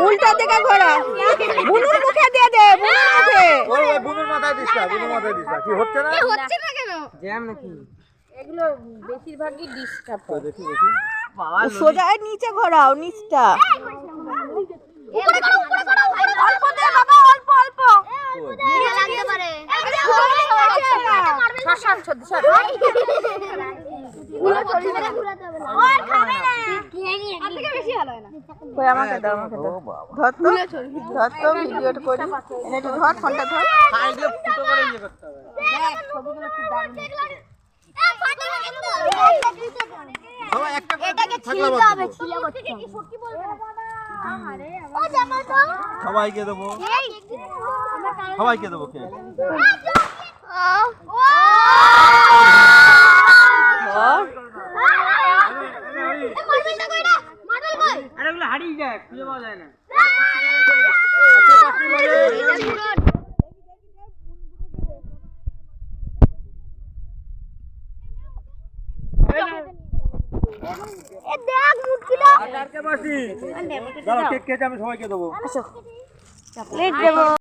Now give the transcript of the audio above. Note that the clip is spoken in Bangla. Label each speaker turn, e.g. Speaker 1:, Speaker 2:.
Speaker 1: উল্টা দিকে ঘোরা, বুনুর মুখে দিয়ে দে, বুনুর মুখে।
Speaker 2: ওই বুনুর মাথায় দিস না, বুনুর মাথায় দিস না। কি হচ্ছে না?
Speaker 3: হচ্ছে না কেন?
Speaker 1: জ্যাম নাকি?
Speaker 3: এগুলো বেশিরভাগই ডিস্টার্ব হয়।
Speaker 2: দেখি দেখি।
Speaker 1: সোজা নিচে ঘোরাও, নিচটা।
Speaker 3: উপরে করো, উপরে করো ভাই।
Speaker 1: অল্প দে বাবা, অল্প অল্প।
Speaker 3: নিচে লাগতে পারে। শাসান ছদ শাসান। পুরো চলে মেরে ঘোরাতে হবে না। আর খাবে না। আর থেকে বেশি ভালো হয় না।
Speaker 1: কই আমাকে দাও, আমাকে দাও। ধর তো, ধর তো, ভিডিওটা করি। এনে একটু ধর, ফোনটা ধর।
Speaker 2: এগুলো ফুটো করে ইয়ে করতে হবে।
Speaker 3: দেখ ছবিগুলো কি দারুণ।
Speaker 2: সবাই একটা করে
Speaker 3: এটাকে
Speaker 2: থাকলা
Speaker 3: ছিলতে হবে,
Speaker 2: বাদ
Speaker 3: ছিলে করতে হবে। সত্যি বলবে না। আরে ও জামা তো।
Speaker 2: সবাইকে দেবো,
Speaker 3: এই
Speaker 2: সবাইকে দেবো কে?
Speaker 1: ধর।
Speaker 2: আরে ওগুলো হারিয়ে যায়, খুঁজে পাওয়া যায় না।
Speaker 3: দেখ মুটকিটা।
Speaker 2: আর কে বাসি? দাঁড়াও, কেক খেতে আমি সবাইকে দেবো।
Speaker 1: চকলেট দেবো।